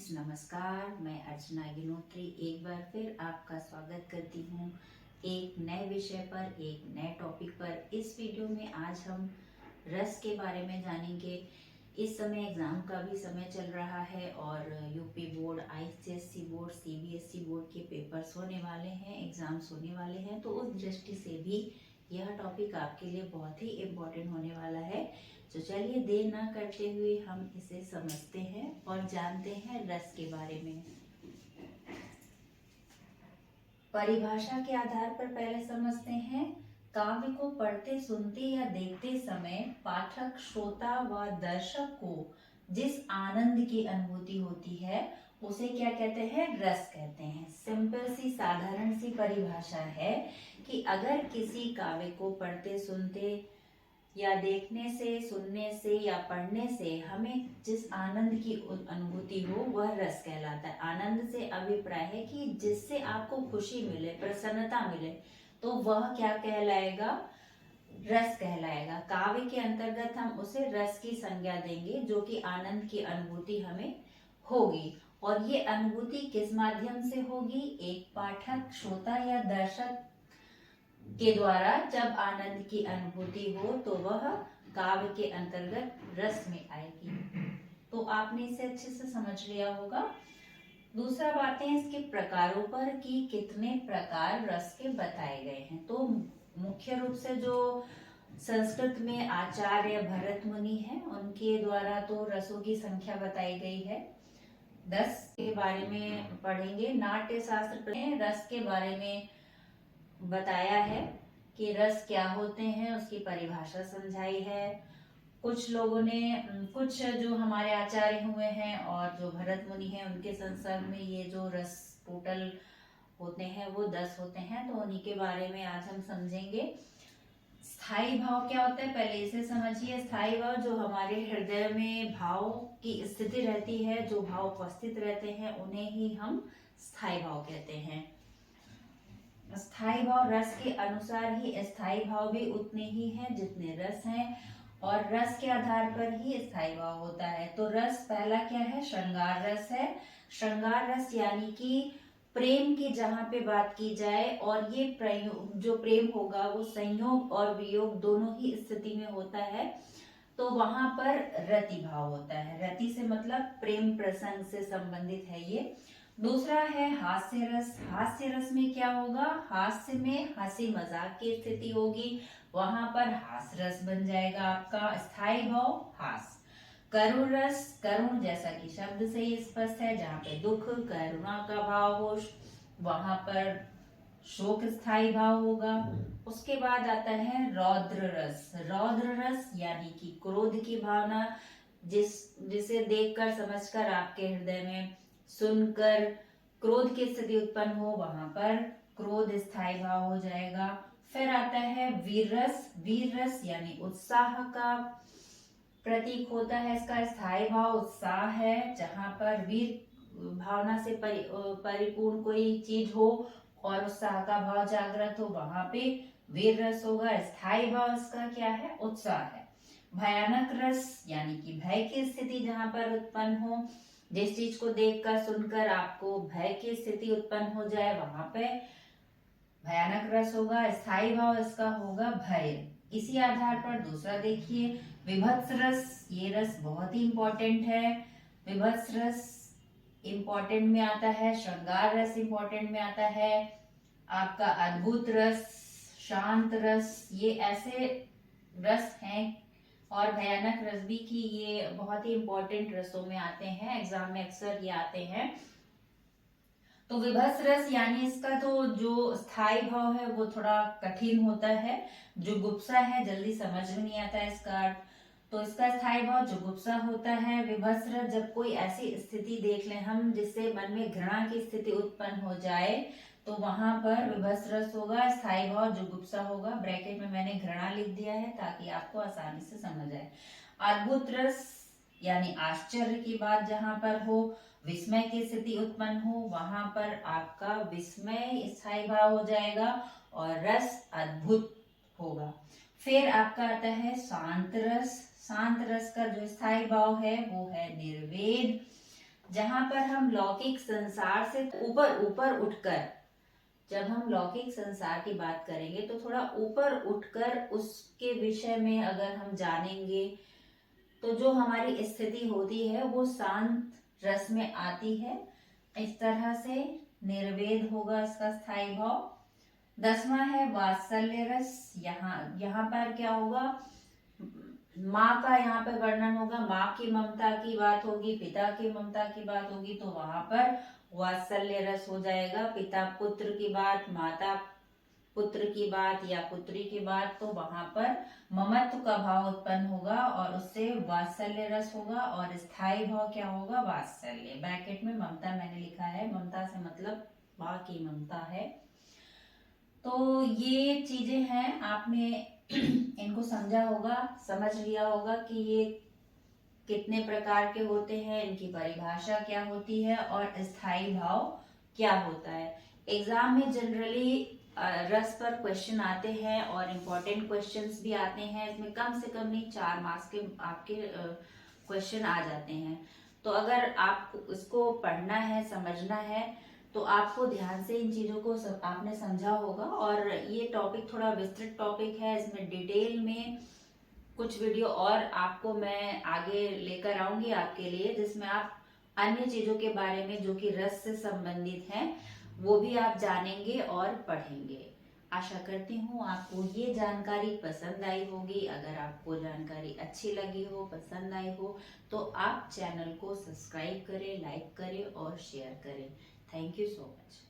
Friends, नमस्कार। मैं अर्चना गिनोत्री एक बार फिर आपका स्वागत करती हूँ एक नए विषय पर, एक नए टॉपिक पर। इस वीडियो में आज हम रस के बारे में जानेंगे। इस समय एग्जाम का भी समय चल रहा है और UP board, ICSE board, CBSE board के पेपर्स होने वाले हैं, एग्जाम्स होने वाले हैं। तो उस दृष्टि से भी यह टॉपिक आपके लिए बहुत ही इम्पोर्टेंट होने वाला है। तो चलिए देर ना करते हुए हम इसे समझते हैं और जानते हैं रस के बारे में। परिभाषा के आधार पर पहले समझते हैं। काव्य को पढ़ते, सुनते या देखते समय पाठक, श्रोता व दर्शक को जिस आनंद की अनुभूति होती है उसे क्या कहते हैं? रस कहते हैं। सिंपल सी, साधारण सी परिभाषा है कि अगर किसी काव्य को पढ़ते, सुनते या देखने से, सुनने से या पढ़ने से हमें जिस आनंद की अनुभूति हो वह रस कहलाता है। आनंद से अभिप्राय है कि जिससे आपको खुशी मिले, प्रसन्नता मिले, तो वह क्या कहलाएगा? रस कहलाएगा। काव्य के अंतर्गत हम उसे रस की संज्ञा देंगे, जो कि आनंद की अनुभूति हमें होगी। और ये अनुभूति किस माध्यम से होगी? एक पाठक, श्रोता या दर्शक के द्वारा जब आनंद की अनुभूति हो तो वह काव्य के अंतर्गत रस में आएगी। तो आपने इसे अच्छे से समझ लिया होगा। दूसरा बात है इसके प्रकारों पर कि कितने प्रकार रस के बताए गए हैं। तो मुख्य रूप से जो संस्कृत में आचार्य भरत मुनि हैं उनके द्वारा तो रसों की संख्या बताई गई है। 10 के बारे में पढ़ेंगे। नाट्य शास्त्र में रस के बारे में बताया है कि रस क्या होते हैं, उसकी परिभाषा समझाई है। कुछ लोगों ने, कुछ जो हमारे आचार्य हुए हैं और जो भरत मुनि हैं उनके संसर्ग में ये जो रस टोटल होते हैं वो 10 होते हैं। तो उन्हीं के बारे में आज हम समझेंगे। स्थायी भाव क्या होता है पहले इसे समझिए। स्थायी भाव जो हमारे हृदय में भाव की स्थिति रहती है, जो भाव उपस्थित रहते हैं उन्हें ही हम स्थायी भाव कहते हैं। स्थायी भाव रस के अनुसार ही, स्थायी भाव भी उतने ही हैं जितने रस हैं, और रस के आधार पर ही स्थायी भाव होता है। तो रस पहला क्या है? श्रृंगार रस है। श्रृंगार रस यानी कि प्रेम की जहां पे बात की जाए, और ये जो प्रेम होगा वो संयोग और वियोग दोनों ही स्थिति में होता है, तो वहां पर रति भाव होता है। रति से मतलब प्रेम प्रसंग से संबंधित है ये। दूसरा है हास्य रस। हास्य रस में क्या होगा? हास्य में हंसी मजाक की स्थिति होगी, वहां पर हास्य रस बन जाएगा आपका। स्थायी भाव हास्य। करुण रस, करुण जैसा कि शब्द से ही स्पष्ट है, जहाँ पे दुख, करुणा का भाव हो वहां पर शोक स्थायी भाव होगा। उसके बाद आता है रौद्र रस। रौद्र रस यानी कि क्रोध की भावना, जिसे देखकर, समझकर आपके हृदय में, सुनकर क्रोध की स्थिति उत्पन्न हो, वहां पर क्रोध स्थायी भाव हो जाएगा। फिर आता है वीर रस। वीर रस यानी उत्साह का प्रतीक होता है, इसका स्थायी भाव उत्साह है। जहां पर वीर भावना से परिपूर्ण कोई चीज हो और उत्साह का भाव जागृत हो, वहां पे वीर रस होगा। स्थायी भाव इसका क्या है? उत्साह है। भयानक रस यानी कि भय की स्थिति जहां पर उत्पन्न हो, जिस चीज को देखकर, सुनकर आपको भय की स्थिति उत्पन्न हो जाए, वहां पे भयानक रस होगा। स्थायी भाव इसका होगा भय। इसी आधार पर दूसरा देखिए, विभत्स रस। ये रस बहुत ही इंपॉर्टेंट है। विभत्स रस इंपॉर्टेंट में आता है। श्रृंगार रस इंपॉर्टेंट में आता है। आपका अद्भुत रस, शांत रस, ये ऐसे रस हैं। और भयानक रस भी की ये बहुत ही इंपॉर्टेंट रसों में आते हैं, एग्जाम में अक्सर ये आते हैं। तो विभत्स रस यानी इसका तो जो स्थायी भाव है वो थोड़ा कठिन होता है, जुगुप्सा है, जल्दी समझ में नहीं आता है इसका अर्थ। तो इसका स्थायी भाव जुगुप्सा होता है। विभत्स रस जब कोई ऐसी स्थिति देख लें हम जिससे मन में घृणा की स्थिति उत्पन्न हो जाए, तो वहां पर विभत्स रस होगा। स्थायी भाव जुगुप्सा होगा। ब्रैकेट में मैंने घृणा लिख दिया है ताकि आपको आसानी से समझ आए। अद्भुत रस यानी आश्चर्य की बात जहां पर हो, विस्मय की स्थिति उत्पन्न हो, वहां पर आपका विस्मय स्थायी भाव हो जाएगा और रस अद्भुत होगा। फिर आपका आता है शांत रस। शांत रस का जो स्थायी भाव है वो है निर्वेद। जहां पर हम लौकिक संसार से ऊपर ऊपर उठकर, जब हम लौकिक संसार की बात करेंगे तो थोड़ा ऊपर उठकर उसके विषय में अगर हम जानेंगे तो जो हमारी स्थिति होती है वो शांत रस में आती है। इस तरह से निर्वेद होगा इसका स्थायी भाव। 10वां है वात्सल्य रस। यहाँ पर क्या होगा, माँ का यहाँ पे वर्णन होगा, माँ की ममता की बात होगी, पिता की ममता की बात होगी, तो वहां पर वात्सल्य रस हो जाएगा। पिता पुत्र की बात, माता पुत्र की बात या पुत्री की बात, तो वहां पर ममत्व का भाव उत्पन्न होगा और उससे वात्सल्य रस होगा। और स्थायी भाव क्या होगा, वात्सल्य। ब्रैकेट में ममता मैंने लिखा है, ममता से मतलब माँ की ममता है। तो ये चीजें हैं, आपने इनको समझा होगा, समझ लिया होगा कि ये कितने प्रकार के होते हैं, इनकी परिभाषा क्या होती है और स्थायी भाव क्या होता है। एग्जाम में जनरली रस पर क्वेश्चन आते हैं और इम्पोर्टेंट क्वेश्चंस भी आते हैं। इसमें कम से कम नहीं 4 मार्क्स के आपके क्वेश्चन आ जाते हैं। तो अगर आपको इसको पढ़ना है, समझना है, तो आपको ध्यान से इन चीजों को आपने समझा होगा। और ये टॉपिक थोड़ा विस्तृत टॉपिक है, इसमें डिटेल में कुछ वीडियो और आपको मैं आगे लेकर आऊंगी आपके लिए, जिसमें आप अन्य चीजों के बारे में जो कि रस से संबंधित हैं वो भी आप जानेंगे और पढ़ेंगे। आशा करती हूँ आपको ये जानकारी पसंद आई होगी। अगर आपको जानकारी अच्छी लगी हो, पसंद आई हो, तो आप चैनल को सब्सक्राइब करें, लाइक करें और शेयर करें। Thank you so much.